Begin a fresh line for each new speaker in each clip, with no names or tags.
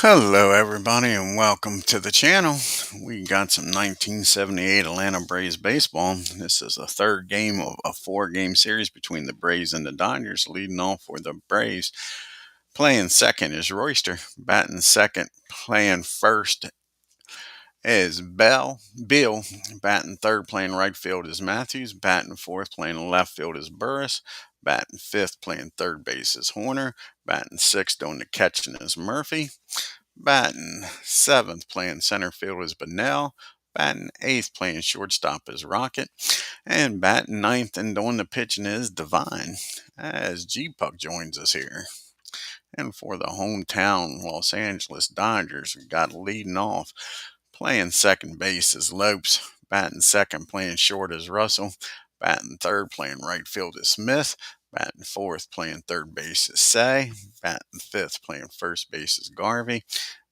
Hello, everybody, and welcome to the channel. We got some 1978 Atlanta Braves baseball. This is the third game of a four-game series between the Braves and the Dodgers. Leading off for the Braves, playing second is Royster. Batting second, playing first is Bill. Batting third, playing right field is Matthews. Batting fourth, playing left field is Burris. Batting fifth, playing third base is Horner. Batting sixth, on the catching is Murphy. Batting seventh, playing center field is Bunnell. Batting eighth, playing shortstop is Rocket. And batting ninth and doing the pitching is Devine, as G-Puck joins us here. And for the hometown Los Angeles Dodgers, we got leading off, playing second base is Lopes. Batting second, playing short is Russell. Batting third, playing right field is Smith. Batting fourth, playing third base is Say. Batting fifth, playing first base is Garvey.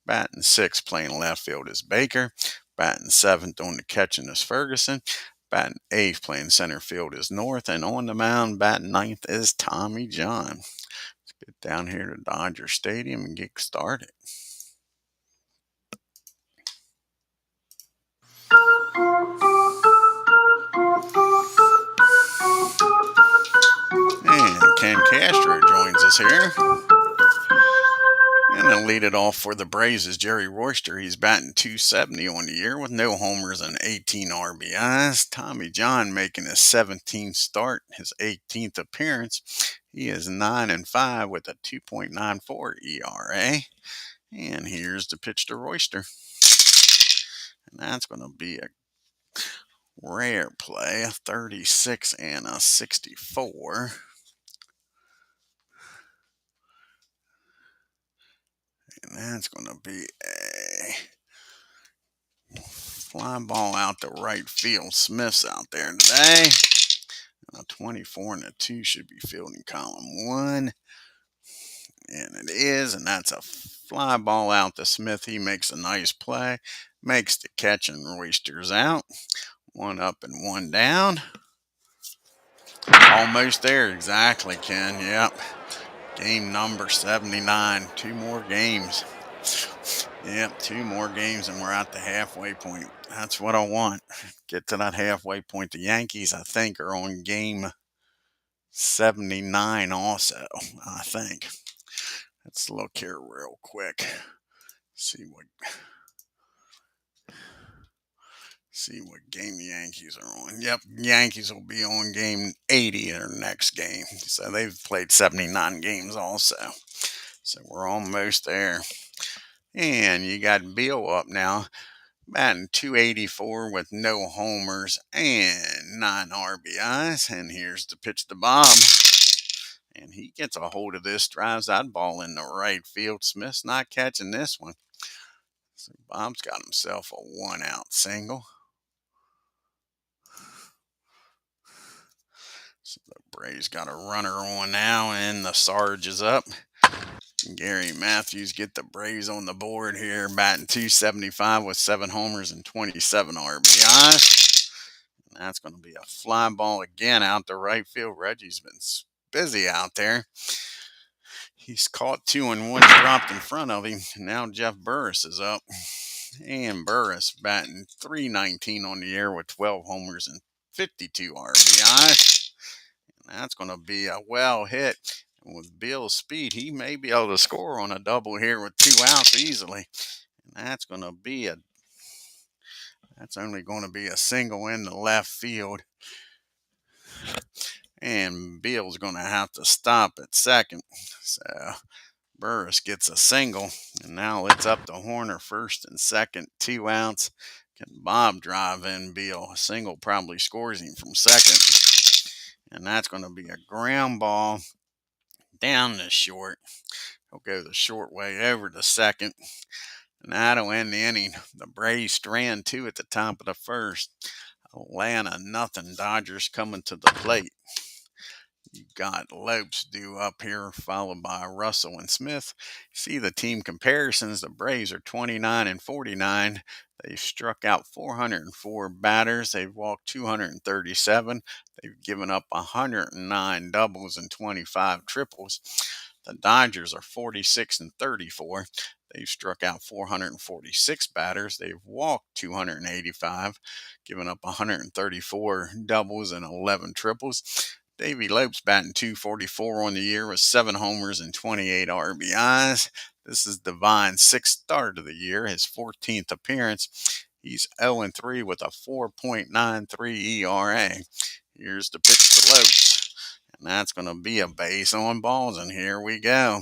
Batting sixth, playing left field is Baker. Batting seventh, on the catching is Ferguson. Batting eighth, playing center field is North. And on the mound, batting ninth is Tommy John. Let's get down here to Dodger Stadium and get started. And Ken Castro joins us here. And then lead it off for the Braves is Jerry Royster. He's batting .270 on the year with no homers and 18 RBIs. Tommy John making his 17th start, his 18th appearance. He is 9-5 with a 2.94 ERA. And here's the pitch to Royster. And that's going to be a rare play, a 36 and a 64. And that's going to be a fly ball out to right field. Smith's out there today. A 24 and a 2 should be fielding column 1. And it is, and that's a fly ball out to Smith. He makes a nice play, makes the catch, and Royster's out. One up and one down. Almost there, exactly, Ken. Yep. Game number 79. Two more games. Yep, two more games, and we're at the halfway point. That's what I want. Get to that halfway point. The Yankees, I think, are on game 79 also, I think. Let's look here real quick. See what game the Yankees are on. Yep, Yankees will be on game 80 in their next game. So they've played 79 games also. So we're almost there. And you got Bill up now, batting .284 with no homers and 9 RBIs. And here's the pitch to Bob. And he gets a hold of this, drives that ball in the right field. Smith's not catching this one. So Bob's got himself a 1-out single. So the Braves got a runner on now, and the Sarge is up. Gary Matthews get the Braves on the board here, batting .275 with 7 homers and 27 RBIs. And that's going to be a fly ball again out to right field. Reggie's been busy out there. He's caught 2 and 1 dropped in front of him. Now Jeff Burris is up. And Burris batting .319 on the year with 12 homers and 52 RBIs. And that's going to be a well hit. And with Bill's speed, he may be able to score on a double here with 2 outs easily. And that's only going to be a single in the left field. And Bill's going to have to stop at second. So Burris gets a single. And now it's up to Horner first and second, 2 outs. Can Bob drive in Bill? A single probably scores him from second. And that's going to be a ground ball down the short. He'll go the short way over to second. And that'll end the inning. The Braves strand 2 at the top of the first. Atlanta nothing. Dodgers coming to the plate. You got Lopes due up here, followed by Russell and Smith. See the team comparisons. The Braves are 29 and 49. They've struck out 404 batters. They've walked 237. They've given up 109 doubles and 25 triples. The Dodgers are 46-34. They've struck out 446 batters. They've walked 285, giving up 134 doubles and 11 triples. Davey Lopes batting .244 on the year with 7 homers and 28 RBIs. This is Divine's 6th start of the year, his 14th appearance. He's 0-3 with a 4.93 ERA. Here's the pitch to Lopes, and that's going to be a base on balls, and here we go.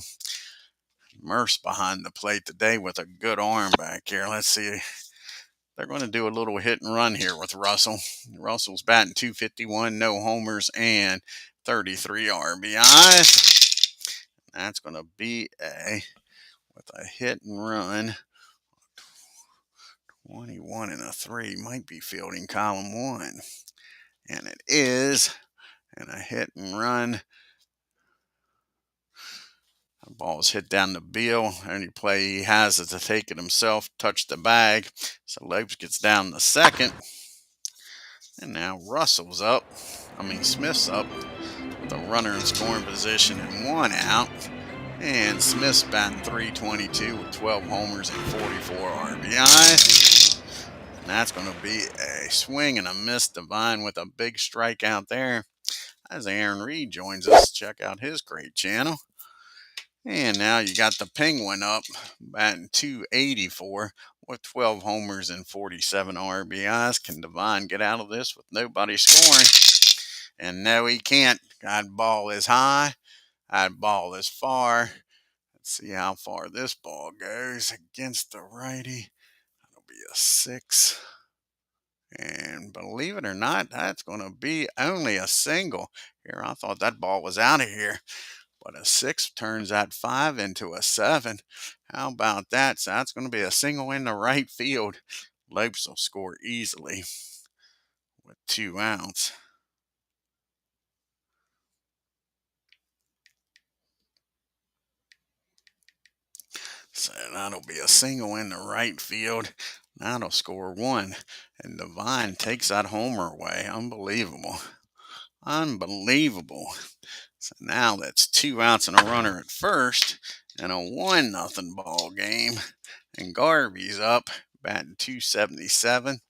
Murph's behind the plate today with a good arm back here. Let's see. They're going to do a little hit and run here with Russell. Russell's batting .251, no homers, and 33 RBIs. That's going to be with a hit and run. 21 and a 3 might be fielding column 1. And it is. And a hit and run. The ball is hit down to Beal. Only play he has is to take it himself, touch the bag. So Lopes gets down to second. And now Russell's up. Smith's up with a runner in scoring position and 1 out. And Smith's batting .322 with 12 homers and 44 RBIs. And that's going to be a swing and a miss. Divine with a big strikeout there. As Aaron Reed joins us, check out his great channel. And now you got the Penguin up, batting .284 with 12 homers and 47 RBIs. Can Divine get out of this with nobody scoring? And no, he can't. That ball is high. That ball is far. Let's see how far this ball goes against the righty. That'll be a 6. And believe it or not, that's going to be only a single. Here, I thought that ball was out of here. But a 6 turns that 5 into a 7. How about that? So that's going to be a single in the right field. Lopes will score easily with 2 outs. So that'll be a single in the right field. That'll score 1. And Divine takes that homer away. Unbelievable. Unbelievable. So now that's 2 outs and a runner at first and a 1-0 ball game. And Garvey's up, batting .277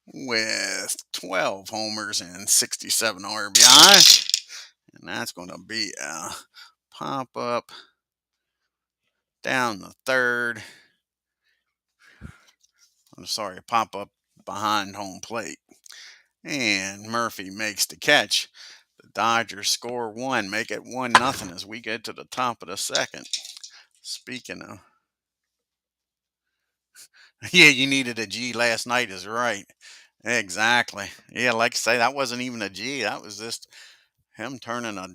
with 12 homers and 67 RBIs. And that's going to be a pop-up down the third. A pop-up behind home plate. And Murphy makes the catch. The Dodgers score 1, make it 1-0 as we get to the top of the second. Speaking of, yeah, you needed a G last night is right. Exactly. Yeah, like I say, that wasn't even a G. That was just him turning a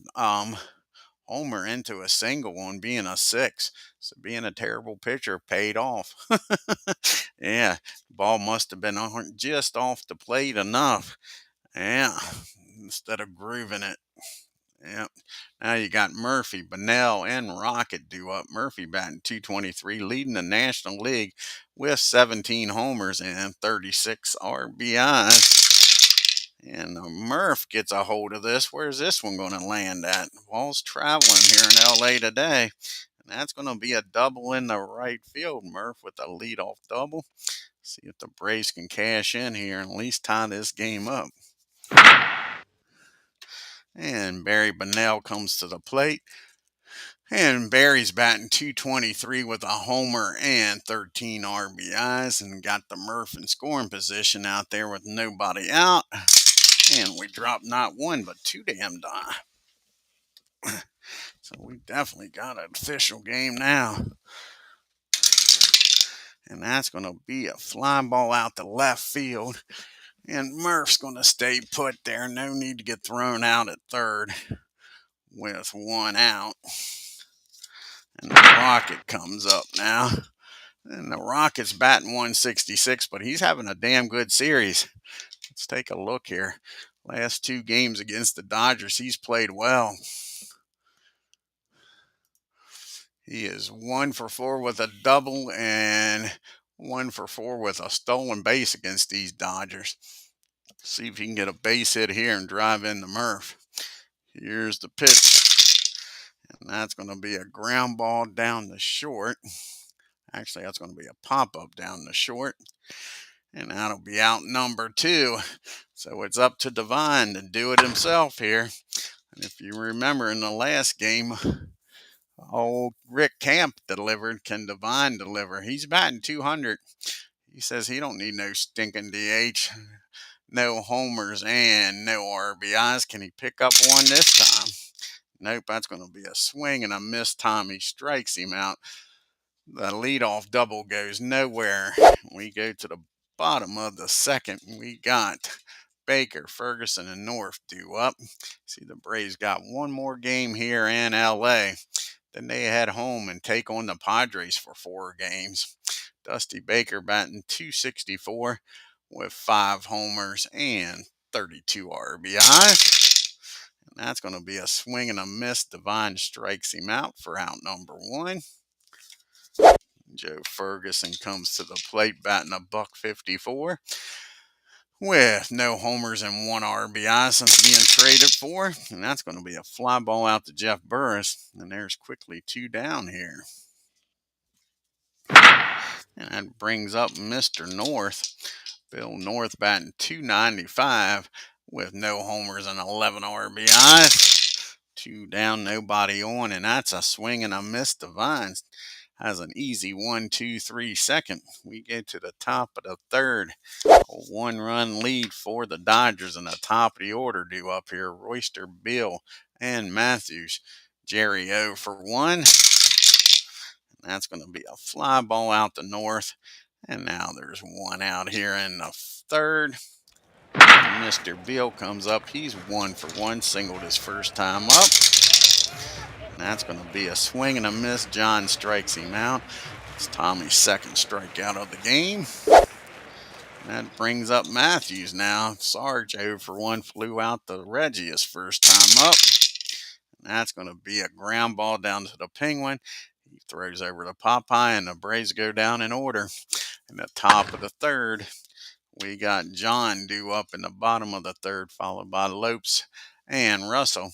homer into a single on being a 6. So being a terrible pitcher paid off. Yeah, ball must have been just off the plate enough. Yeah, instead of grooving it. Yep. Now you got Murphy, Bunnell, and Rocket due up. Murphy batting .223, leading the National League with 17 homers and 36 RBIs. And Murph gets a hold of this. Where's this one going to land at? Ball's traveling here in LA today. And that's going to be a double in the right field. Murph with a leadoff double. See if the Braves can cash in here and at least tie this game up. And Barry Bunnell comes to the plate. And Barry's batting .223 with a homer and 13 RBIs. And got the Murph in scoring position out there with nobody out. And we dropped not 1 but 2 damn die. So we definitely got an official game now. And that's going to be a fly ball out to left field. And Murph's going to stay put there. No need to get thrown out at third with 1 out. And the Rocket comes up now. And the Rocket's batting .166, but he's having a damn good series. Let's take a look here. Last 2 games against the Dodgers, he's played well. He is 1 for 4 with a double and 1 for 4 with a stolen base against these Dodgers. See if he can get a base hit here and drive in the Murph. Here's the pitch. And And that's going to be a ground ball down the short. Actually, that's going to be a pop-up down the short. And that'll be out number 2. So it's up to Divine to do it himself here. And if you remember in the last game, old Rick Camp delivered. Can Divine deliver? He's batting 200. He says he don't need no stinking DH, no homers, and no RBIs. Can he pick up one this time? Nope, that's going to be a swing and a miss. Tommy strikes him out. The leadoff double goes nowhere. We go to the bottom of the second. We got Baker, Ferguson, and North due up. See, the Braves got one more game here in LA. Then they head home and take on the Padres for 4 games. Dusty Baker batting .264 with 5 homers and 32 RBIs. And that's going to be a swing and a miss. Divine strikes him out for out number 1. Joe Ferguson comes to the plate batting $154 with no homers and 1 RBI since being traded for. And that's going to be a fly ball out to Jeff Burris. And there's quickly 2 down here. And that brings up Mr. North. Bill North batting .295 with no homers and 11 RBIs. 2 down, nobody on, and that's a swing and a miss. Divine has an easy 1-2-3 second. We get to the top of the third. A 1-run lead for the Dodgers, and the top of the order due up here. Royster, Bill, and Matthews. Jerry 0 for 1. That's going to be a fly ball out to North. And now there's 1 out here in the third. Mr. Bill comes up. He's 1 for 1. Singled his first time up. And that's going to be a swing and a miss. John strikes him out. It's Tommy's second strikeout of the game. And that brings up Matthews now. Sarge 0 for 1 flew out to Reggie his first time up. And that's going to be a ground ball down to the Penguin. He throws over to Popeye, and the Braves go down in order. In the top of the third, we got John due up in the bottom of the third, followed by Lopes and Russell.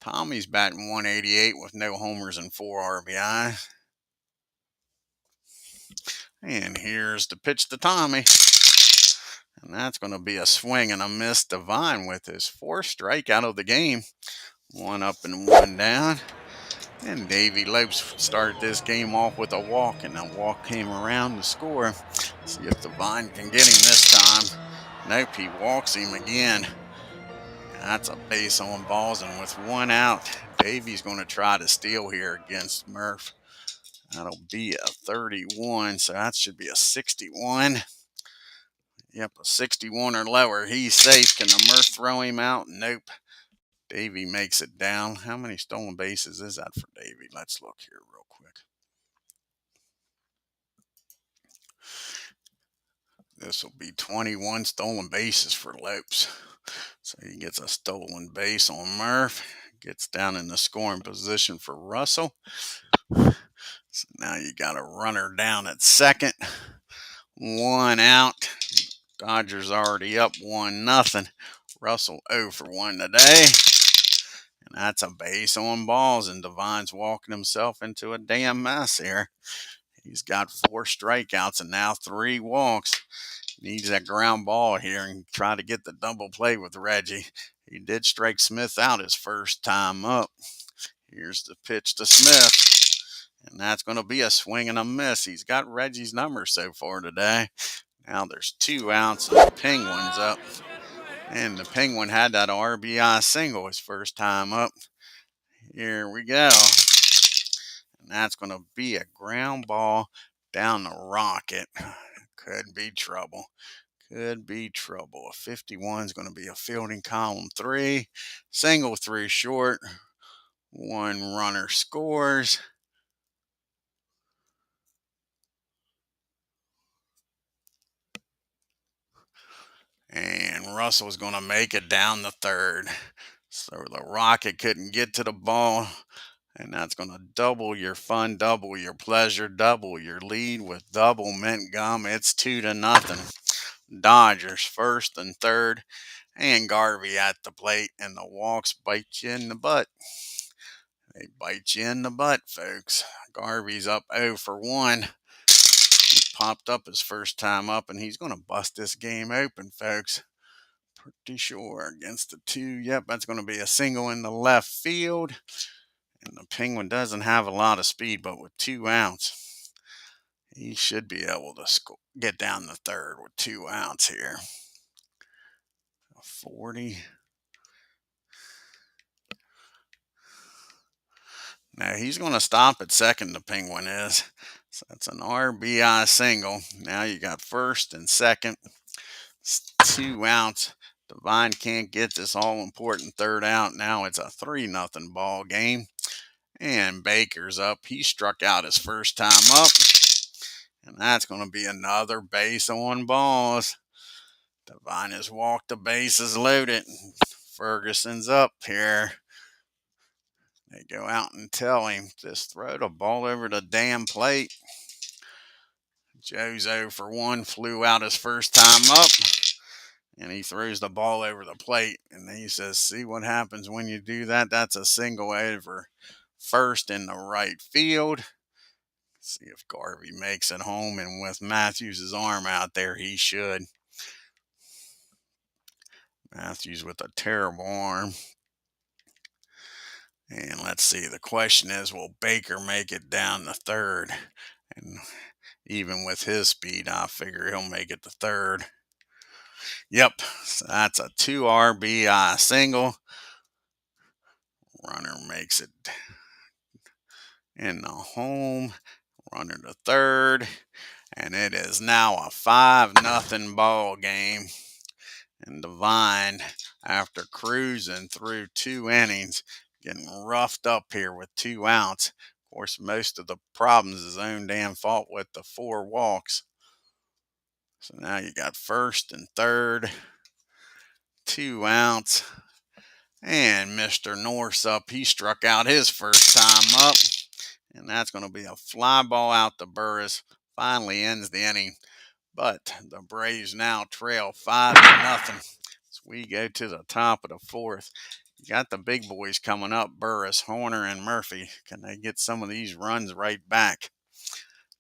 Tommy's batting .188 with no homers and 4 RBI. And here's the pitch to Tommy. And that's going to be a swing and a miss. Divine with his 4th strikeout of the game. 1 up and 1 down. And Davey Lopes started this game off with a walk, and the walk came around to score. See if Divine can get him this time. Nope, he walks him again. That's a base on balls, and with 1 out, Davey's going to try to steal here against Murph. That'll be a 31, so that should be a 61. Yep, a 61 or lower. He's safe. Can the Murph throw him out? Nope. Davey makes it down. How many stolen bases is that for Davey? Let's look here real quick. This will be 21 stolen bases for Lopes. So he gets a stolen base on Murph. Gets down in the scoring position for Russell. So now you got a runner down at second. 1 out. Dodgers already up 1-0. Russell 0 for 1 today. And that's a base on balls, and Divine's walking himself into a damn mess here. He's got 4 strikeouts and now 3 walks. Needs that ground ball here and try to get the double play with Reggie. He did strike Smith out his first time up. Here's the pitch to Smith. And that's going to be a swing and a miss. He's got Reggie's number so far today. Now there's 2 outs and the Penguin's up. And the Penguin had that RBI single his first time up. Here we go. And that's going to be a ground ball down the rocket. Could be trouble. Could be trouble. A 51 is going to be a fielding column 3. Single 3 short. 1 runner scores. And Russell's going to make it down the third. So the Rocket couldn't get to the ball. And that's going to double your fun, double your pleasure, double your lead with double mint gum. It's 2-0. Dodgers first and third. And Garvey at the plate. And the walks bite you in the butt. They bite you in the butt, folks. Garvey's up 0 for 1. He popped up his first time up, and he's going to bust this game open, folks. Pretty sure against the 2. Yep, that's going to be a single in the left field. And the Penguin doesn't have a lot of speed, but with 2 outs, he should be able to get down the third with 2 outs here. 40. Now he's going to stop at second, the Penguin is. So that's an RBI single. Now you got first and second. It's 2 outs. Devine can't get this all-important third out. Now it's a 3-0 ball game. And Baker's up. He struck out his first time up. And that's going to be another base on balls. Devine has walked the bases loaded. Ferguson's up here. They go out and tell him, just throw the ball over the damn plate. Joe's 0 for 1, flew out his first time up. And he throws the ball over the plate. And he says, see what happens when you do that? That's a single over first in the right field. See if Garvey makes it home. And with Matthews' arm out there, he should. Matthews with a terrible arm. And let's see, the question is, will Baker make it down the third? And even with his speed, I figure he'll make it to third. Yep, so that's a 2 RBI single. Runner makes it in the home. Runner to third. And it is now a 5-0 ball game. And Devine, after cruising through 2 innings, getting roughed up here with 2 outs. Of course, most of the problems is his own damn fault with the 4 walks. So now you got first and third, 2 outs. And Mr. North's up. He struck out his first time up. And that's going to be a fly ball out to Burris. Finally ends the inning. But the Braves now trail 5-0. So we go to the top of the 4th. You got the big boys coming up, Burris, Horner, and Murphy. Can they get some of these runs right back?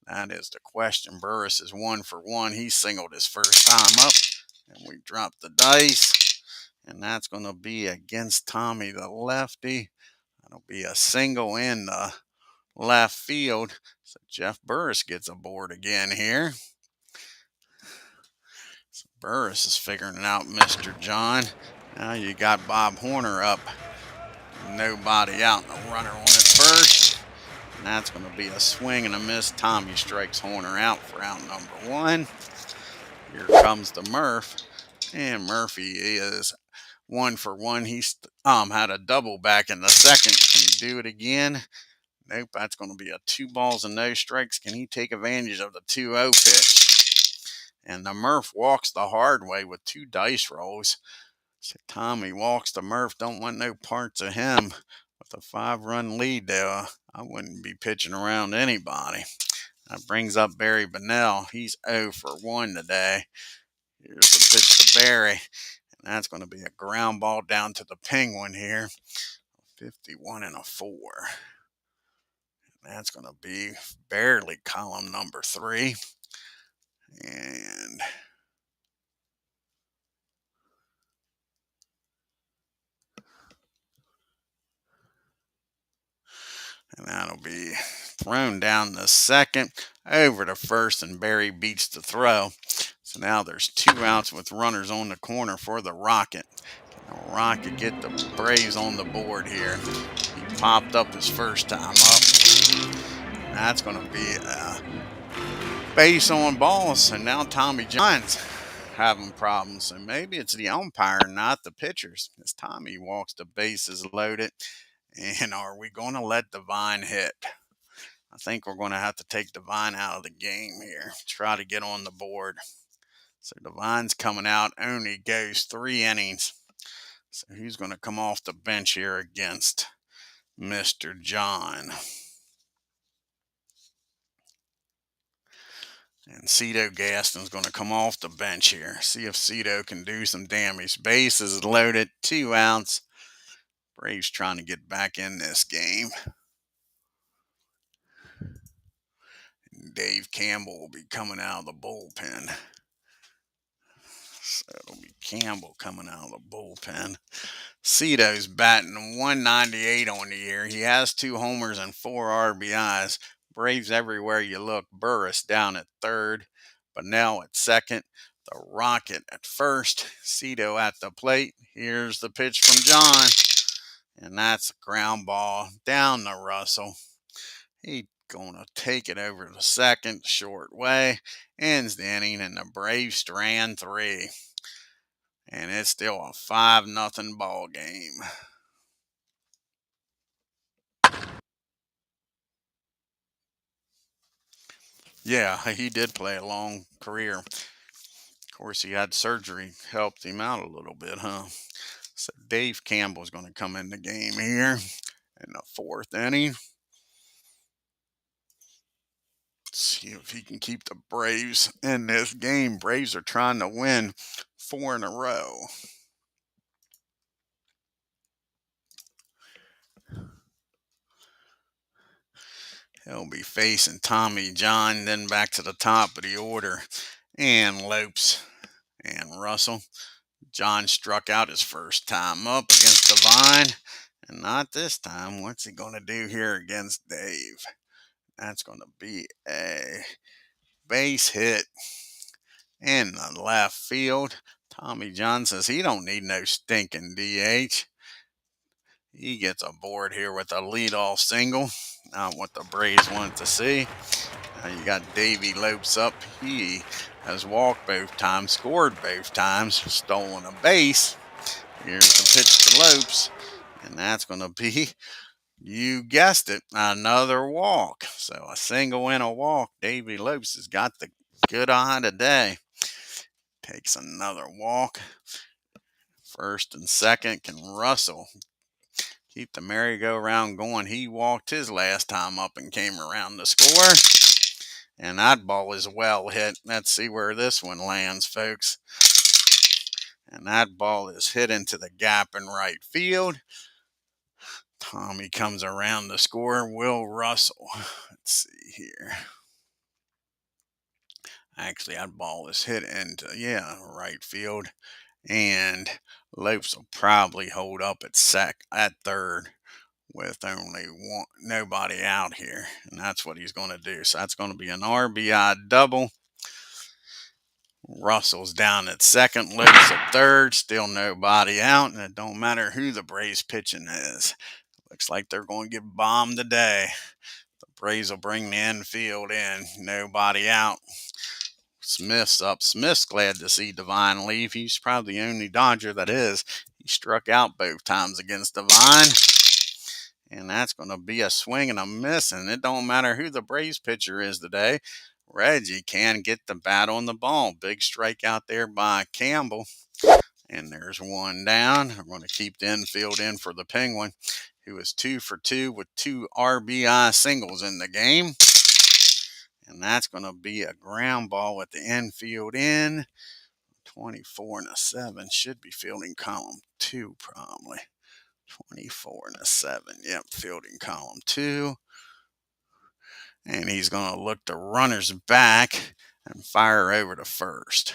That is the question. Burris is 1 for 1. He singled his first time up. And we drop the dice. And that's going to be against Tommy, the lefty. That'll be a single in the left field. So Jeff Burris gets aboard again here. So Burris is figuring it out, Mr. John. Now you got Bob Horner up. Nobody out, and a runner on at first. And that's going to be a swing and a miss. Tommy strikes Horner out for out number 1. Here comes the Murph. And Murphy is 1 for 1. He's had a double back in the second. Can he do it again? Nope, that's going to be a 2 balls and no strikes. Can he take advantage of the 2-0 pitch? And the Murph walks the hard way with 2 dice rolls. So Tommy walks the Murph. Don't want no parts of him. With a 5-run lead there, I wouldn't be pitching around anybody. That brings up Barry Bonnell. He's 0 for 1 today. Here's the pitch to Barry. And that's going to be a ground ball down to the Penguin here. 51 and a 4. And that's going to be barely column number 3. And that'll be thrown down the second, over to first, and Barry beats the throw. So now there's 2 outs with runners on the corner for the Rocket. Can the Rocket get the Braves on the board here? He popped up his first time up. That's going to be a base on balls. And now Tommy John's having problems. So maybe it's the umpire, not the pitchers, as Tommy walks the bases loaded. And are we going to let Devine hit? I think we're going to have to take Devine out of the game here. Try to get on the board. So Devine's coming out, only goes 3 innings. So he's going to come off the bench here against Mr. John. And Cito Gaston's going to come off the bench here. See if Cito can do some damage. Bases loaded, 2 outs. Braves trying to get back in this game. Dave Campbell will be coming out of the bullpen. So it'll be Campbell coming out of the bullpen. Cito's batting 198 on the year. He has 2 homers and 4 RBIs. Braves everywhere you look. Burris down at third. Bunnell at second. The Rocket at first. Cito at the plate. Here's the pitch from John. And that's a ground ball down to Russell. He's going to take it over to second, short way. Ends the inning, and the Braves strand 3. And it's still a 5-0 ball game. Yeah, he did play a long career. Of course, he had surgery, helped him out a little bit, huh? So Dave Campbell's going to come in the game here in the 4th inning. Let's see if he can keep the Braves in this game. Braves are trying to win 4 in a row. He'll be facing Tommy John, then back to the top of the order. And Lopes and Russell. John struck out his first time up against DEVINE. And not this time. What's he going to do here against Dave? That's going to be a base hit in the left field. Tommy John says he don't need no stinking DH. He gets aboard here with a leadoff single. Not what the Braves wanted to see. Now you got Davey Lopes up. He has walked both times, scored both times, stolen a base. Here's the pitch to Lopes. And that's going to be, you guessed it, another walk. So a single and a walk. Davey Lopes has got the good eye today. Takes another walk. First and second. Can Russell keep the merry-go-round going? He walked his last time up and came around to score. And that ball is well hit. Let's see where this one lands, folks. And that ball is hit into the gap in right field. Tommy comes around to score. Will Russell. Let's see here. Actually, that ball is hit into, right field. And Lopes will probably hold up at third with only nobody out here. And that's what he's going to do. So that's going to be an RBI double. Russell's down at second, Lopes at third, still nobody out, and it don't matter who the Braves pitching is. Looks like they're going to get bombed today. The Braves will bring the infield in, nobody out. Smith's up. Smith's glad to see DEVINE leave. He's probably the only Dodger that is. He struck out both times against DEVINE. And that's going to be a swing and a miss, and it don't matter who the Braves pitcher is today. Reggie can get the bat on the ball. Big strikeout there by Campbell. And there's one down. I'm going to keep the infield in for the Penguin, who is 2 for 2 with 2 RBI singles in the game. And that's going to be a ground ball with the infield in. 24-7. Should be fielding column 2 probably. 24-7. Yep, fielding column 2. And he's going to look the runners back and fire over to first.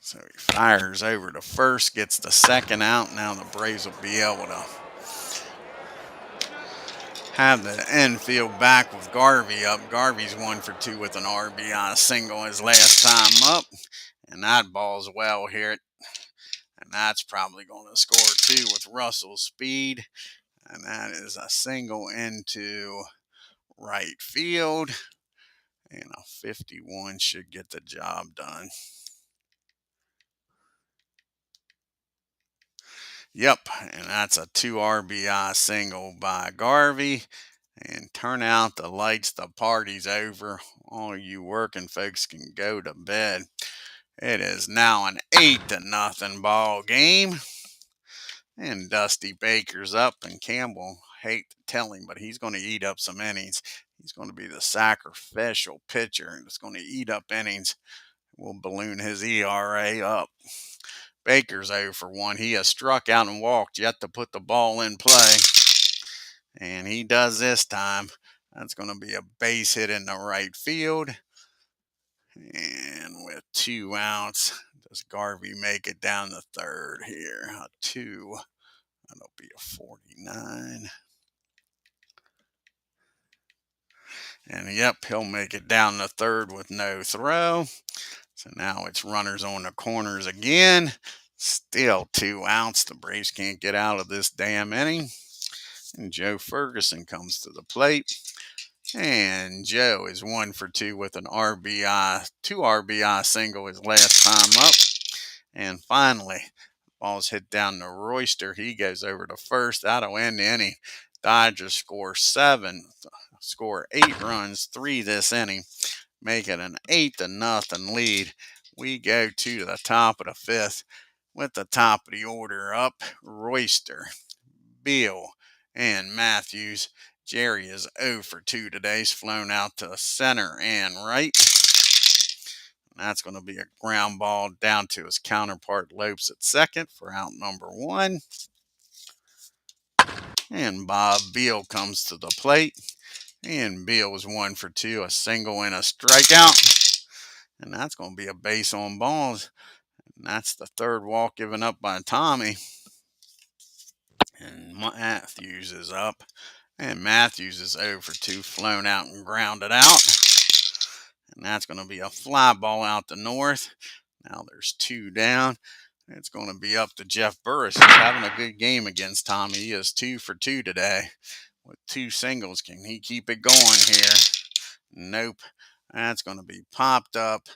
So he fires over to first, gets the second out. Now the Braves will be able to have the infield back with Garvey up. Garvey's 1 for 2 with an RBI single his last time up. And that ball's well hit. And that's probably going to score 2 with Russell's speed. And that is a single into right field. And a 51 should get the job done. Yep, and that's a 2 RBI single by Garvey. And turn out the lights, the party's over. All you working folks can go to bed. It is now an 8-0 ball game. And Dusty Baker's up, and Campbell, hate to tell him, but he's going to eat up some innings. He's going to be the sacrificial pitcher, and it's going to eat up innings will balloon his ERA up. Baker's 0 for 1. He has struck out and walked yet to put the ball in play. And he does this time. That's going to be a base hit in the right field. And with 2 outs, does Garvey make it down the third here? A 2. That'll be a 49. And yep, he'll make it down the third with no throw. So now it's runners on the corners again. Still 2 outs. The Braves can't get out of this damn inning. And Joe Ferguson comes to the plate. And Joe is 1 for 2 with an RBI, 2 RBI single his last time up. And finally, ball's hit down to Royster. He goes over to first. That'll end the inning. Dodgers score 8 runs, 3 this inning, make it an 8-0 lead. We go to the top of the 5th with the top of the order up. Royster, Beal, and Matthews. Jerry is 0 for 2 today. He's flown out to center and right. That's going to be a ground ball down to his counterpart Lopes at second for out number 1. And Bob Beal comes to the plate. And Beal was 1 for 2, a single and a strikeout. And that's going to be a base on balls. And that's the third walk given up by Tommy. And Matthews is up. And Matthews is 0 for 2, flown out and grounded out. And that's going to be a fly ball out to north. Now there's 2 down. It's going to be up to Jeff Burris. He's having a good game against Tommy. He is 2 for 2 today with 2 singles. Can he keep it going here? Nope. That's going to be popped up.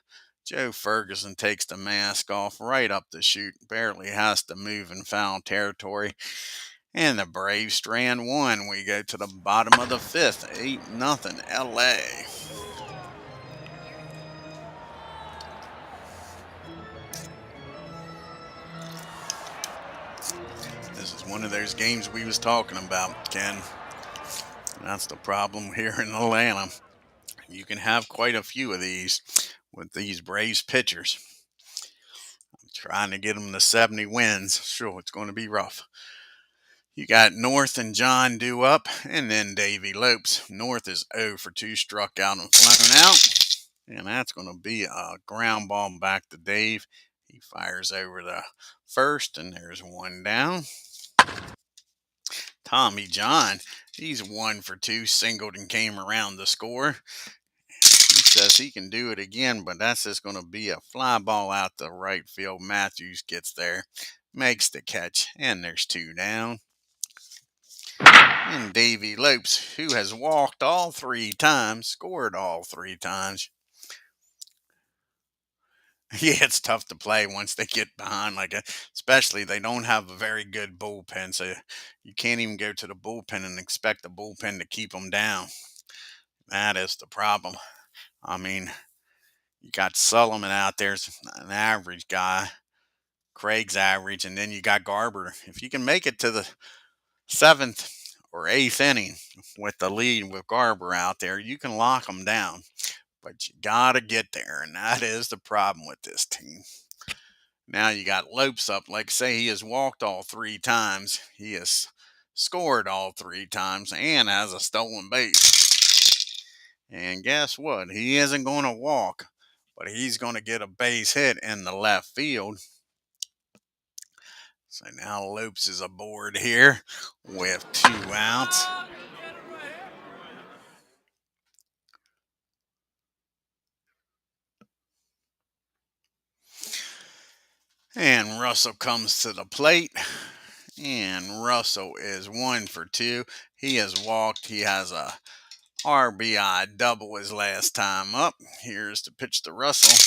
Joe Ferguson takes the mask off right up the chute. Barely has to move in foul territory. And the Braves strand 1. We go to the bottom of the 5th. 8-0 LA. This is one of those games we was talking about, Ken. That's the problem here in Atlanta. You can have quite a few of these with these Braves pitchers. I'm trying to get them to 70 wins. Sure, it's going to be rough. You got North and John due up, and then Davey Lopes. North is 0 for 2, struck out and flown out. And that's going to be a ground ball back to Dave. He fires over the first, and there's 1 down. Tommy John, he's 1 for 2, singled and came around to score. He says he can do it again, but that's just going to be a fly ball out the right field. Matthews gets there, makes the catch, and there's 2 down. And Davey Lopes, who has walked all 3 times, scored all 3 times. Yeah, it's tough to play once they get behind like that. Especially they don't have a very good bullpen, so you can't even go to the bullpen and expect the bullpen to keep them down. That is the problem. I mean, you got Sullivan out there, an average guy. Craig's average, and then you got Garber. If you can make it to the 7th or 8th inning with the lead with Garber out there, you can lock them down. But you got to get there, and that is the problem with this team. Now you got Lopes up. Like I say, he has walked all 3 times. He has scored all 3 times and has a stolen base. And guess what? He isn't going to walk, but he's going to get a base hit in the left field. So now Lopes is aboard here with 2 outs. And Russell comes to the plate. And Russell is 1 for 2. He has walked. He has a RBI double his last time up. Here's the pitch to Russell.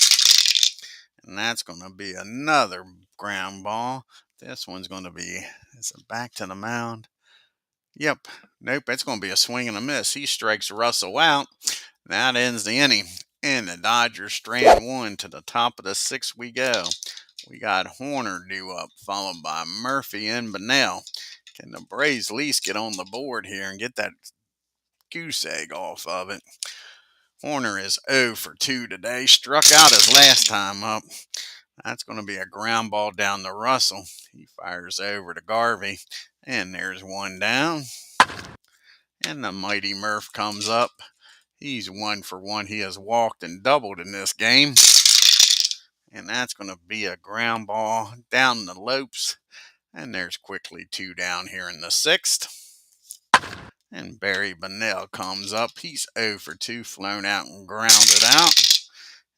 And that's going to be another ground ball. This one's going to be, is it back to the mound? Yep. Nope, it's going to be a swing and a miss. He strikes Russell out. That ends the inning. And the Dodgers strand 1 to the top of the 6th we go. We got Horner due up, followed by Murphy and Bunnell. Can the Braves at least get on the board here and get that goose egg off of it? Horner is 0 for 2 today. Struck out his last time up. That's going to be a ground ball down to Russell. He fires over to Garvey. And there's one down. And the mighty Murph comes up. He's 1 for 1. He has walked and doubled in this game. And that's going to be a ground ball down the Lopes. And there's quickly 2 down here in the 6th. And Barry Bonnell comes up. He's 0 for 2, flown out and grounded out.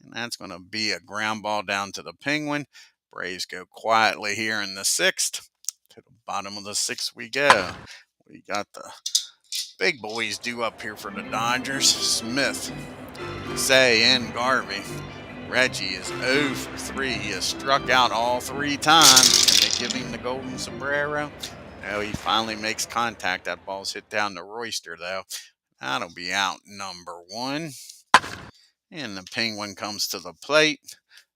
And that's going to be a ground ball down to the Penguin. Braves go quietly here in the 6th. To the bottom of the 6th we go. We got the big boys due up here for the Dodgers. Smith, Say, and Garvey. Reggie is 0 for 3. He has struck out all 3 times. Can they give him the golden sombrero? No, he finally makes contact. That ball's hit down to Royster, though. That'll be out number 1. And the Penguin comes to the plate.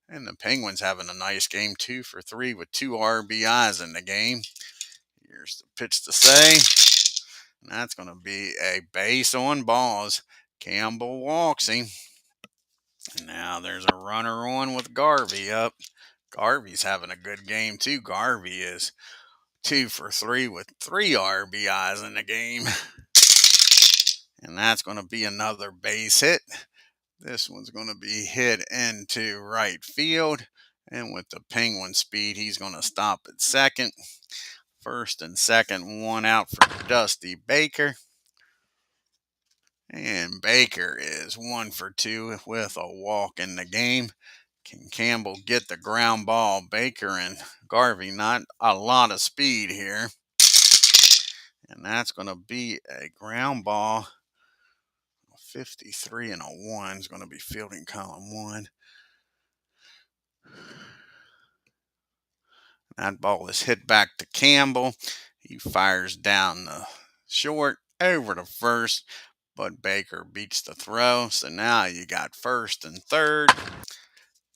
And the Penguins having a nice game, 2 for 3 with 2 RBIs in the game. Here's the pitch to Say. And that's going to be a base on balls. Campbell walks him. And now there's a runner on with Garvey up. Garvey's having a good game, too. Garvey is 2 for 3 with 3 RBIs in the game. And that's going to be another base hit. This one's going to be hit into right field. And with the Penguin speed, he's going to stop at second. First and second, 1 out for Dusty Baker. And Baker is 1 for 2 with a walk in the game. Can Campbell get the ground ball? Baker and Garvey, not a lot of speed here. And that's going to be a ground ball. 53 and a 1 is going to be fielding column 1. That ball is hit back to Campbell. He fires down the short over to first, but Baker beats the throw. So now you got first and third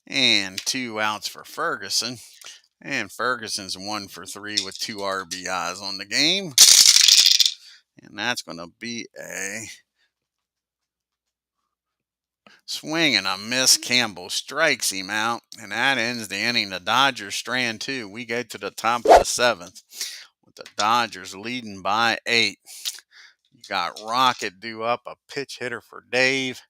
and 2 outs for Ferguson. And Ferguson's 1 for 3 with 2 RBIs on the game. And that's going to be a swing and a miss. Campbell strikes him out, and that ends the inning. The Dodgers strand 2. We go to the top of the 7th with the Dodgers leading by 8. You got Rocket due up, a pitch hitter for Dave,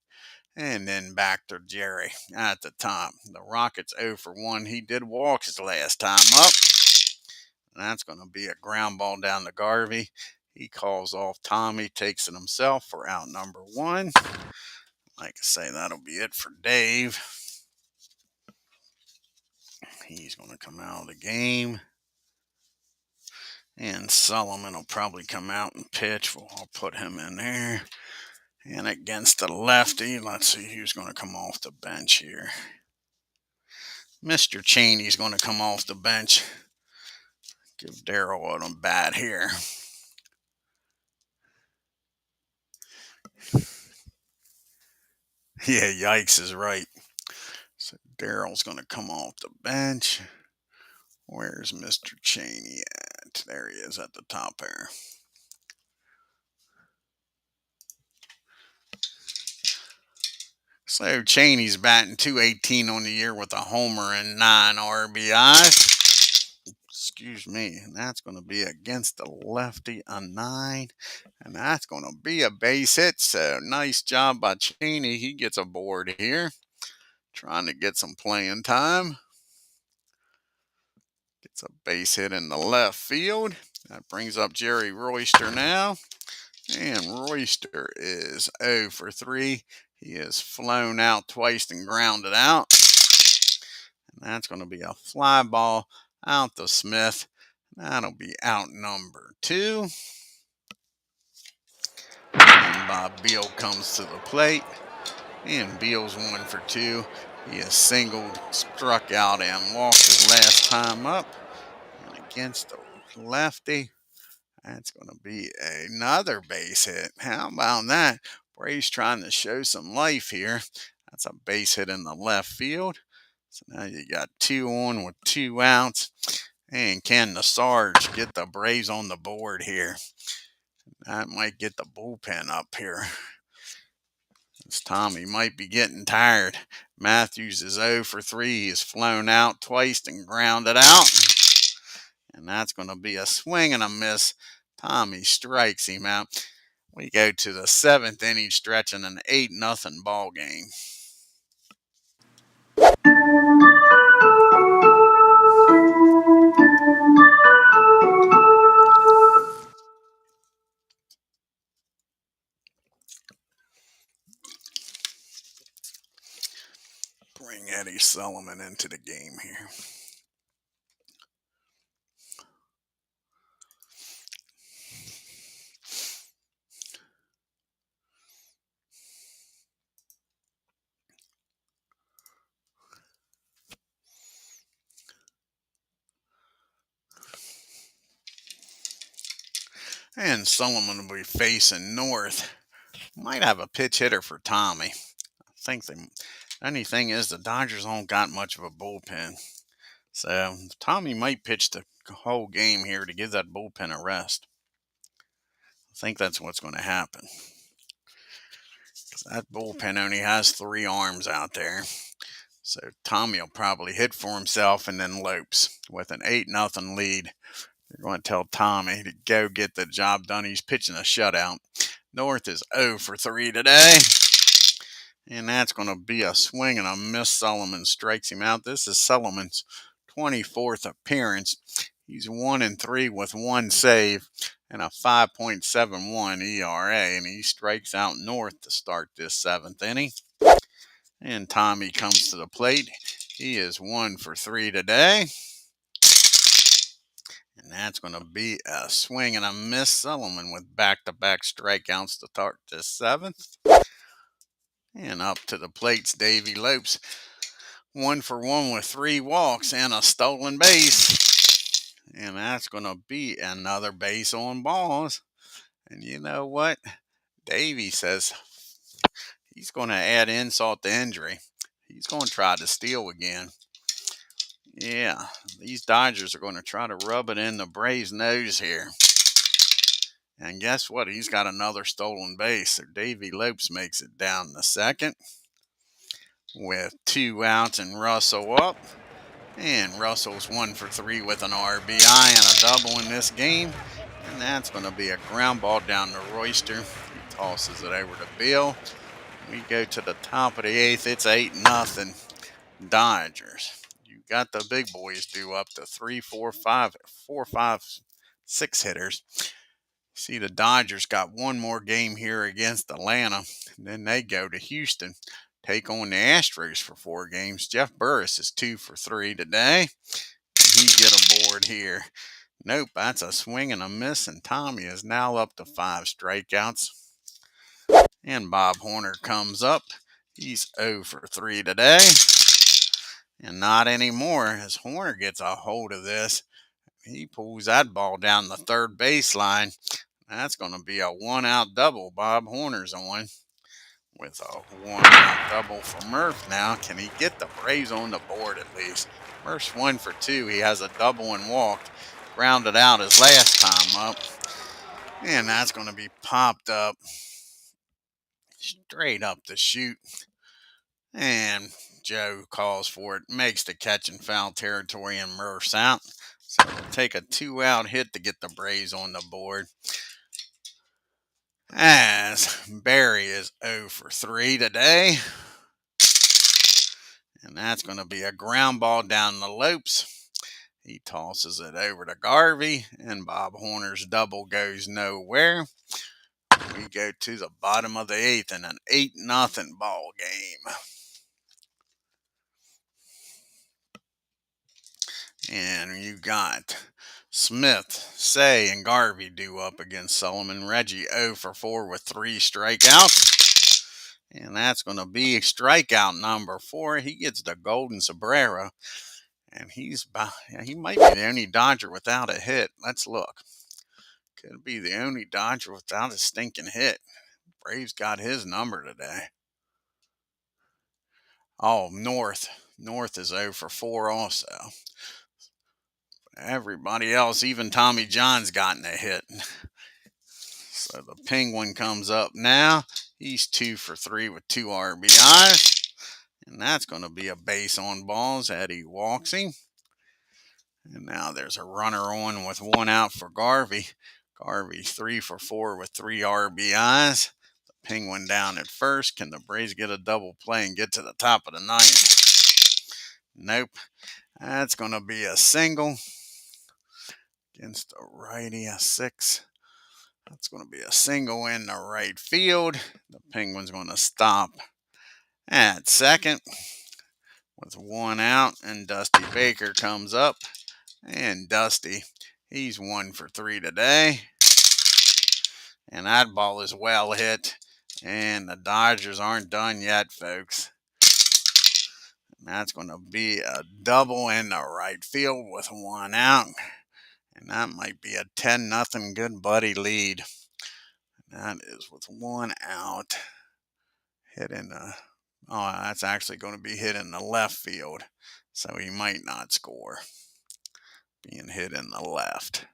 and then back to Jerry at the top. The Rockets 0 for 1. He did walk his last time up. And that's going to be a ground ball down to Garvey. He calls off Tommy, takes it himself for out number 1. Like I say, that'll be it for Dave. He's going to come out of the game. And Solomon will probably come out and pitch. I'll put him in there. And against the lefty, let's see who's going to come off the bench here. Mr. Cheney's going to come off the bench. Give Daryl a bat here. Yeah, yikes is right. So Daryl's going to come off the bench. Where's Mr. Cheney at? There he is at the top there. So Cheney's batting .218 on the year with a homer and 9 RBIs. Excuse me. And that's going to be against the lefty, a 9. And that's going to be a base hit. So nice job by Cheney. He gets a board here. Trying to get some playing time. Gets a base hit in the left field. That brings up Jerry Royster now. And Royster is 0 for 3. He has flown out twice and grounded out. And that's going to be a fly ball out to Smith. That'll be out number 2. And Bob Beal comes to the plate. And Beal's 1 for 2. He has singled, struck out, and walked his last time up. And against the lefty, that's going to be another base hit. How about that? Braves trying to show some life here. That's a base hit in the left field. So now you got 2 on with 2 outs. And can the Sarge get the Braves on the board here? That might get the bullpen up here. Tommy might be getting tired. Matthews is 0 for 3. He's flown out twice and grounded out. And that's going to be a swing and a miss. Tommy strikes him out. We go to the 7th inning, stretching an 8-0 ball game. Bring Eddie Sullivan into the game here. And Sullivan will be facing north. Might have a pitch hitter for Tommy. I think the only thing is the Dodgers don't got much of a bullpen. So Tommy might pitch the whole game here to give that bullpen a rest. I think that's what's going to happen. That bullpen only has 3 arms out there. So Tommy will probably hit for himself and then Lopes with an 8-0 lead. They're going to tell Tommy to go get the job done. He's pitching a shutout. North is 0 for 3 today. And that's going to be a swing and a miss. Sullivan strikes him out. This is Sullivan's 24th appearance. He's 1-3 with 1 save and a 5.71 ERA. And he strikes out North to start this 7th inning. And Tommy comes to the plate. He is 1 for 3 today. And that's going to be a swing and a miss. Sullivan with back-to-back strikeouts to start this 7th. And up to the plate's Davy Lopes. 1 for 1 with 3 walks and a stolen base. And that's going to be another base on balls. And you know what? Davy says he's going to add insult to injury. He's going to try to steal again. Yeah, these Dodgers are going to try to rub it in the Braves' nose here. And guess what? He's got another stolen base. So Davy Lopes makes it down the 2nd with 2 outs and Russell up. And Russell's 1 for 3 with an RBI and a double in this game. And that's going to be a ground ball down to Royster. He tosses it over to Bill. We go to the top of the 8th. It's 8-0 Dodgers. You got the big boys due up to 3, 4, 5, 6 hitters. See, the Dodgers got one more game here against Atlanta. Then they go to Houston, take on the Astros for 4 games. Jeff Burris is 2 for 3 today. He get aboard here. Nope, that's a swing and a miss, and Tommy is now up to 5 strikeouts. And Bob Horner comes up. He's 0 for 3 today. And not anymore, as Horner gets a hold of this. He pulls that ball down the 3rd baseline. That's going to be a 1-out double. Bob Horner's on with a 1-out double for Murph now. Can he get the Braves on the board at least? Murph's 1 for 2. He has a double and walked. Grounded out his last time up. And that's going to be popped up straight up the chute. And Joe calls for it, makes the catch in foul territory, and Murph's out. So it'll take a 2-out hit to get the Braves on the board. As Barry is 0 for 3 today. And that's going to be a ground ball down the Lopes. He tosses it over to Garvey, and Bob Horner's double goes nowhere. We go to the bottom of the 8th in an 8-0 ball game. And you got Smith, Say, and Garvey due up against Sullivan. Reggie 0 for 4 with 3 strikeouts. And that's going to be strikeout number 4. He gets the golden sombrero. And he might be the only Dodger without a hit. Let's look. Could be the only Dodger without a stinking hit. Braves got his number today. Oh, North. North is 0 for 4 also. Everybody else, even Tommy John's gotten a hit. So the Penguin comes up now. He's 2 for 3 with 2 RBIs. And that's going to be a base on balls. Eddie walks him. And now there's a runner on with 1 out for Garvey. Garvey 3 for 4 with 3 RBIs. The Penguin down at first. Can the Braves get a double play and get to the top of the ninth? Nope. That's going to be a single against the righty, a 6. That's going to be a single in the right field. The Penguin's going to stop at second with 1 out, and Dusty Baker comes up. And Dusty, he's 1 for 3 today. And that ball is well hit. And the Dodgers aren't done yet, folks. And that's going to be a double in the right field with 1 out. And that might be a 10-0 good buddy lead. And that is with 1 out. Hit in the... Oh, that's actually going to be hit in the left field. So he might not score. Being hit in the left.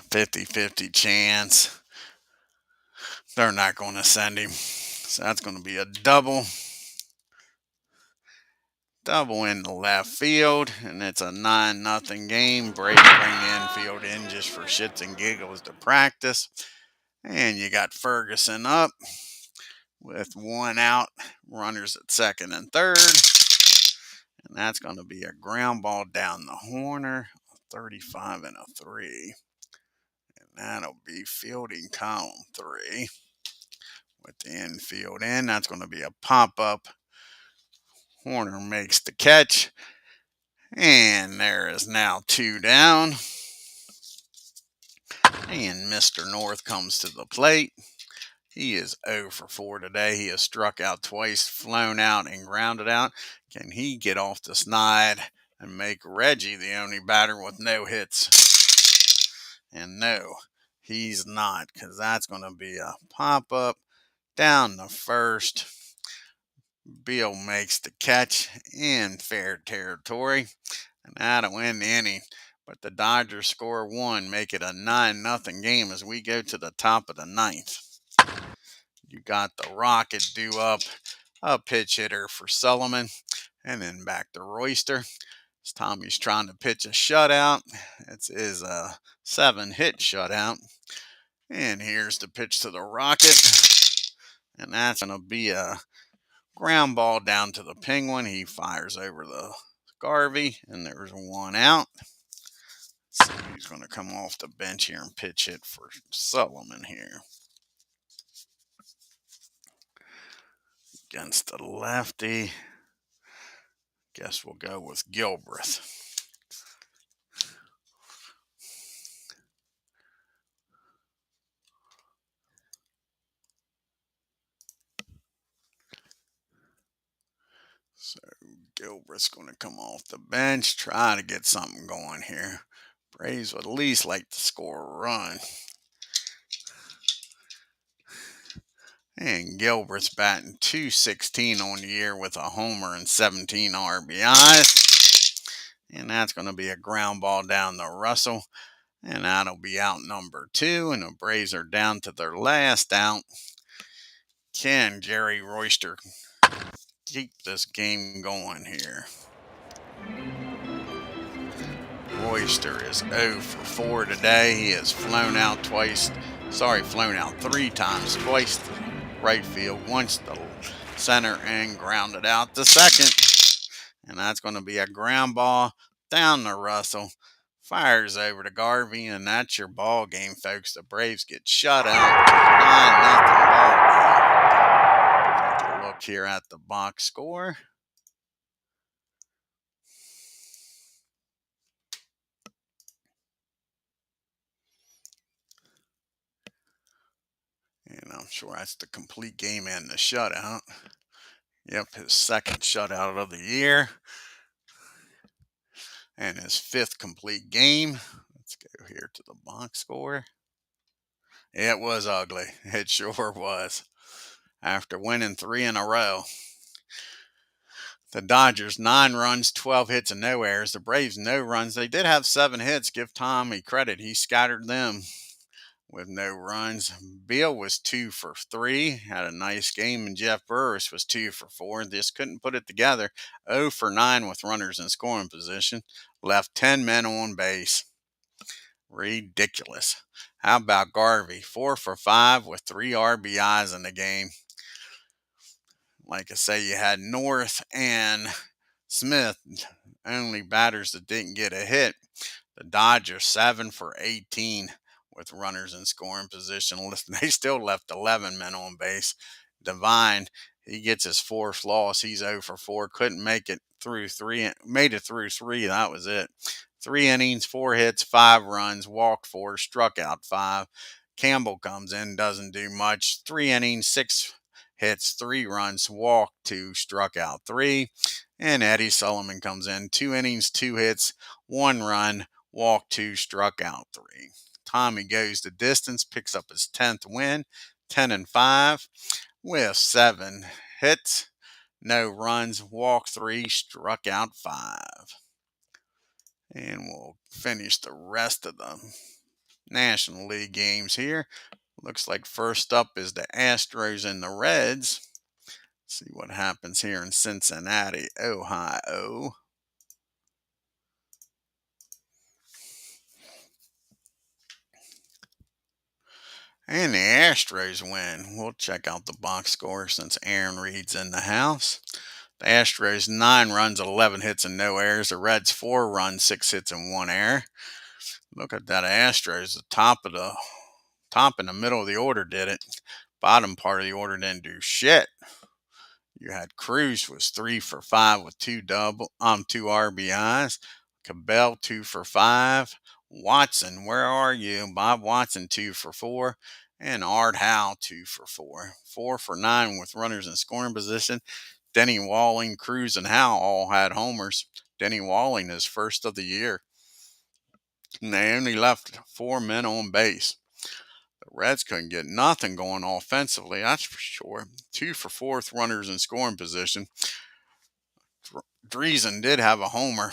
50-50 chance. They're not going to send him. So that's going to be a double. Double in the left field. And it's a 9-0 game. Braves bring the infield in just for shits and giggles to practice. And you got Ferguson up with 1 out. Runners at second and third. And that's going to be a ground ball down the corner. 35 and a 3. And that'll be fielding column 3. With the infield in. That's going to be a pop-up. Horner makes the catch. And there is now 2 down. And Mr. North comes to the plate. He is 0 for 4 today. He has struck out twice, flown out, and grounded out. Can he get off the snide and make Reggie the only batter with no hits? And no, he's not, because that's going to be a pop-up down the first. Beal makes the catch in fair territory, and that'll end the inning. But the Dodgers score 1, make it a 9-0 game as we go to the top of the ninth. You got the Rocket due up, a pitch hitter for Sullivan, and then back to Royster. Tommy's trying to pitch a shutout. It is a 7-hit shutout. And here's the pitch to the Rocket. And that's going to be a ground ball down to the Penguin. He fires over the Garvey, and there's 1 out. So he's going to come off the bench here and pitch hit for Sullivan here. Against the lefty. Guess we'll go with Gilbreth. So Gilbreth's going to come off the bench, try to get something going here. Braves would at least like to score a run. And Gilbert's batting .216 on the year with a homer and 17 RBIs. And that's going to be a ground ball down to Russell. And that'll be out number 2. And the Braves are down to their last out. Can Jerry Royster keep this game going here? Royster is 0 for 4 today. He has flown out 3 times. Twice to right field, once to center, and grounded out to second. And that's going to be a ground ball down to Russell. Fires over to Garvey, and that's your ball game, folks. The Braves get shut out. 9-0 ball game. Take a look here at the box score. And I'm sure that's the complete game and the shutout. Yep, his 2nd shutout of the year. And his 5th complete game. Let's go here to the box score. It was ugly. It sure was. After winning 3 in a row. The Dodgers 9 runs, 12 hits, and no errors. The Braves no runs. They did have 7 hits. Give Tommy credit. He scattered them with no runs. Beal was 2 for 3. Had a nice game. And Jeff Burris was 2 for 4. Just couldn't put it together. 0 for 9 with runners in scoring position. Left 10 men on base. Ridiculous. How about Garvey? 4 for 5 with 3 RBIs in the game. Like I say, you had North and Smith, only batters that didn't get a hit. The Dodgers 7 for 18 with runners in scoring position. They still left 11 men on base. DEVINE, he gets his 4th loss. He's 0 for 4. Couldn't make it through 3. Made it through 3. That was it. 3 innings, 4 hits, 5 runs, walked 4, struck out 5. Campbell comes in, doesn't do much. 3 innings, 6 hits, 3 runs, walked 2, struck out 3. And Eddie Sullivan comes in, 2 innings, 2 hits, 1 run, walked 2, struck out 3. Tommy goes the distance, picks up his 10th win, 10-5, with 7 hits, no runs, walked 3, struck out 5. And we'll finish the rest of the National League games here. Looks like first up is the Astros and the Reds. See what happens here in Cincinnati, Ohio. And the Astros win. We'll check out the box score since Aaron Reed's in the house. The Astros 9 runs, 11 hits, and no errors. The Reds 4 runs, 6 hits, and 1 error. Look at that Astros. The top in the middle of the order did it. Bottom part of the order didn't do shit. You had Cruz was 3 for 5 with 2 RBIs. Cabell 2 for 5. Watson, where are you? Bob Watson 2 for 4. And Art Howe 2 for 4. 4 for 9 with runners in scoring position. Denny Walling, Cruz, and Howe all had homers. Denny Walling is first of the year. And they only left 4 men on base. The Reds couldn't get nothing going offensively, that's for sure. 2 for 4 with runners in scoring position. Driesen did have a homer.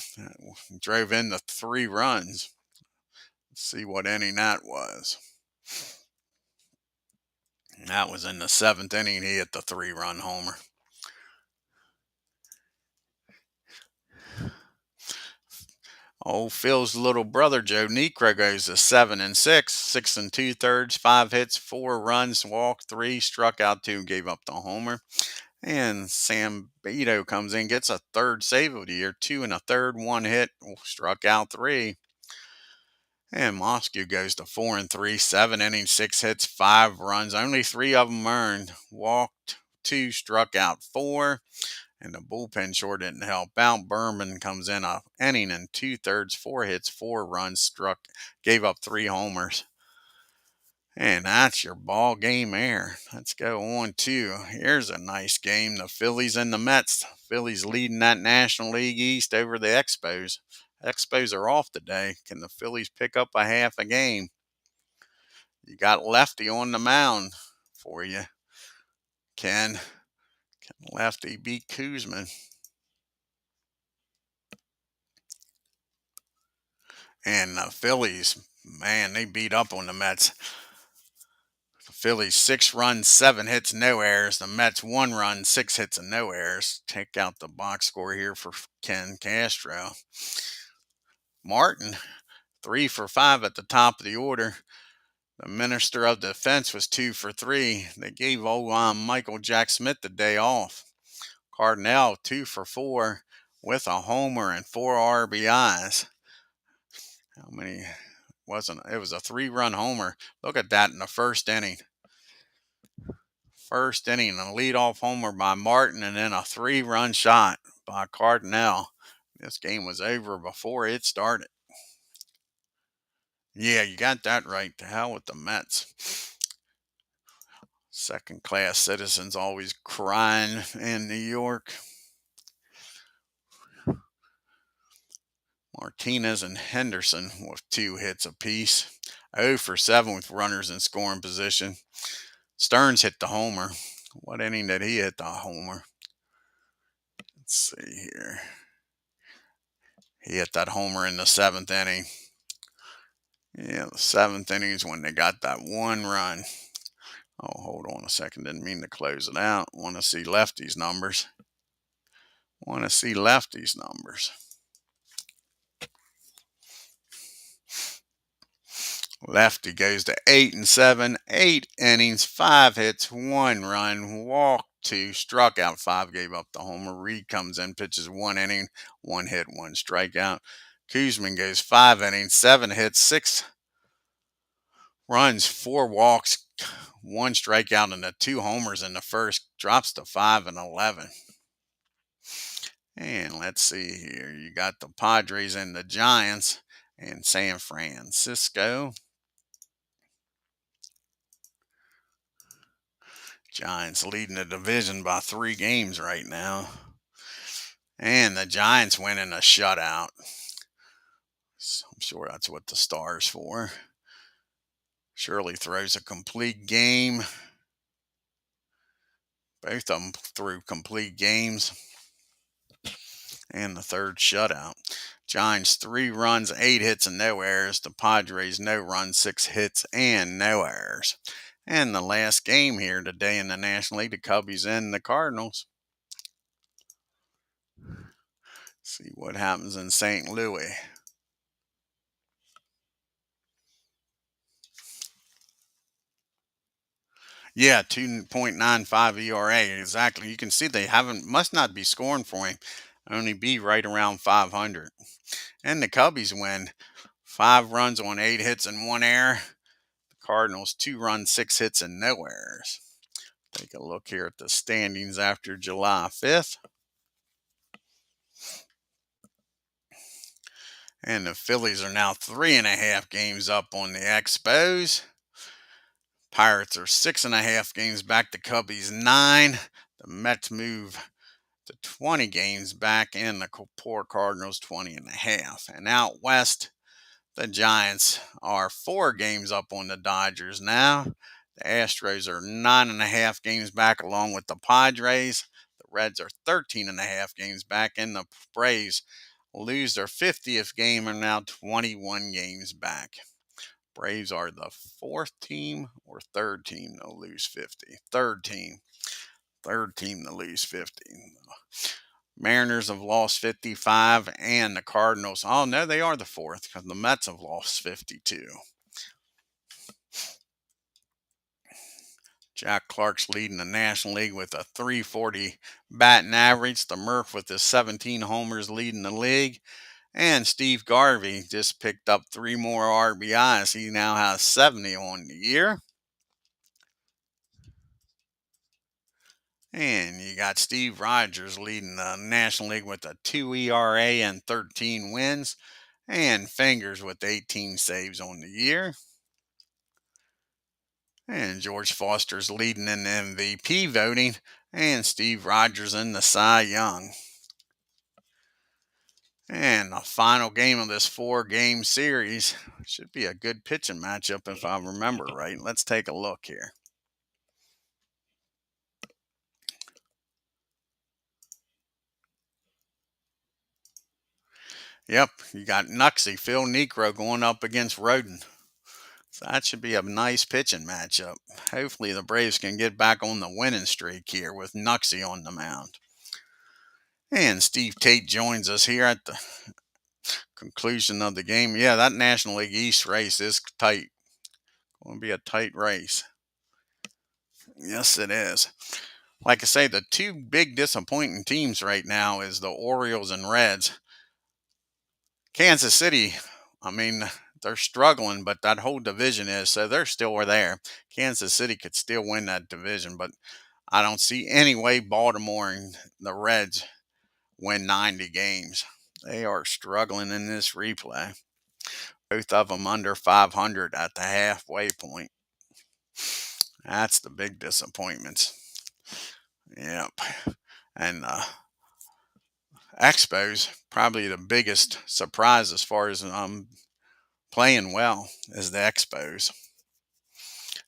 Drove in the 3 runs. Let's see what inning that was. That was in the 7th inning. He hit the 3-run homer. Old Phil's little brother, Joe Niekro, goes to 7-6, 6 2/3, 5 hits, 4 runs, walked 3, struck out 2, gave up the homer. And Sam Beto comes in, gets a 3rd save of the year, 2 1/3, 1 hit, struck out 3. And Moscow goes to 4-3, 7 innings, 6 hits, 5 runs, only 3 of them earned, walked 2, struck out 4. And the bullpen sure didn't help out. Berman comes in a inning and 2/3, 4 hits, 4 runs, gave up 3 homers. And that's your ball game there. Let's go on to, here's a nice game. The Phillies and the Mets. Phillies leading that National League East over the Expos. Expos are off today. Can the Phillies pick up a half a game? You got Lefty on the mound for you. Can Lefty beat Kuzman? And the Phillies, man, they beat up on the Mets. The Phillies 6 runs, 7 hits, no errors. The Mets 1 run, 6 hits, and no errors. Take out the box score here for Ken Castro. Martin, 3 for 5 at the top of the order. The Minister of Defense was 2 for 3. They gave old Michael Jack Smith the day off. Cardinal 2 for 4 with a homer and 4 RBIs. How many? It was a 3-run homer. Look at that in the first inning. First inning, a leadoff homer by Martin, and then a 3-run shot by Cardinal. This game was over before it started. Yeah, you got that right. To hell with the Mets. Second-class citizens always crying in New York. Martinez and Henderson with 2 hits apiece. 0 for 7 with runners in scoring position. Stearns hit the homer. What inning did he hit the homer? Let's see here. He hit that homer in the 7th inning. Yeah, the 7th inning is when they got that one run. Oh, hold on a second. Didn't mean to close it out. Want to see Lefty's numbers. Lefty goes to 8-7, 8 innings, 5 hits, 1 run, walked 2, struck out 5, gave up the homer. Reed comes in, pitches 1 inning, 1 hit, 1 strikeout. Kuzman goes 5 innings, 7 hits, 6 runs, 4 walks, 1 strikeout, and 2 homers in the first. Drops to 5-11. And let's see here. You got the Padres and the Giants and San Francisco. Giants leading the division by 3 games right now. And the Giants winning a shutout. So I'm sure that's what the star's for. Shirley throws a complete game. Both of them threw complete games. And the third shutout. Giants 3 runs, 8 hits, and no errors. The Padres no runs, 6 hits, and no errors. And the last game here today in the National League, the Cubbies and the Cardinals. See what happens in St. Louis. Yeah, 2.95 ERA. Exactly. You can see they must not be scoring for him. Only be right around 500. And the Cubbies win 5 runs on 8 hits and 1 error. The Cardinals 2 runs, 6 hits, and no errors. Take a look here at the standings after July 5th. And the Phillies are now 3.5 games up on the Expos. Pirates are 6.5 games back. The Cubbies 9. The Mets move to 20 games back, and the poor Cardinals 20.5. And out west, the Giants are 4 games up on the Dodgers now. The Astros are 9.5 games back along with the Padres. The Reds are 13.5 games back, and the Braves lose their 50th game and are now 21 games back. Braves are the 4th team or 3rd team to lose 50. 3rd team to lose 50. Mariners have lost 55, and the Cardinals, oh no, they are the 4th because the Mets have lost 52. Jack Clark's leading the National League with a .340 batting average. The Murph with his 17 homers leading the league. And Steve Garvey just picked up 3 more RBIs. He now has 70 on the year. And you got Steve Rogers leading the National League with a 2 ERA and 13 wins. And Fingers with 18 saves on the year. And George Foster's leading in the MVP voting. And Steve Rogers in the Cy Young. And the final game of this 4-game series should be a good pitching matchup if I remember right. Let's take a look here. Yep, you got Nuxie, Phil Necro going up against Roden. So that should be a nice pitching matchup. Hopefully the Braves can get back on the winning streak here with Nuxie on the mound. And Steve Tate joins us here at the conclusion of the game. Yeah, that National League East race is tight. Going to be a tight race. Yes, it is. Like I say, the 2 big disappointing teams right now is the Orioles and Reds. Kansas City, I mean, they're struggling, but that whole division is, so they're still there. Kansas City could still win that division, but I don't see any way Baltimore and the Reds win 90 games. They are struggling in this replay. Both of them under 500 at the halfway point. That's the big disappointments. Yep. And Expos, probably the biggest surprise as far as playing well is the Expos.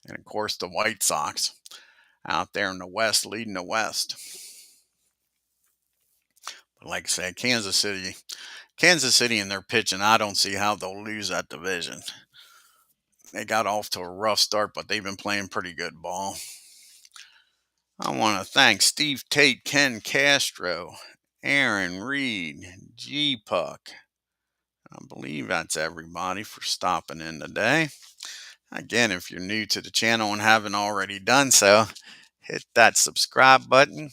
And of course the White Sox out there in the West leading the West. Like I said, Kansas City and their pitching, I don't see how they'll lose that division. They got off to a rough start, but they've been playing pretty good ball. I want to thank Steve Tate, Ken Castro, Aaron Reed, G Puck. I believe that's everybody for stopping in today. Again, if you're new to the channel and haven't already done so, hit that subscribe button,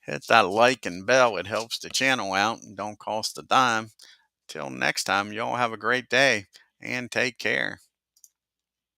hit that like and bell. It helps the channel out and don't cost a dime. Till next time, y'all have a great day and take care.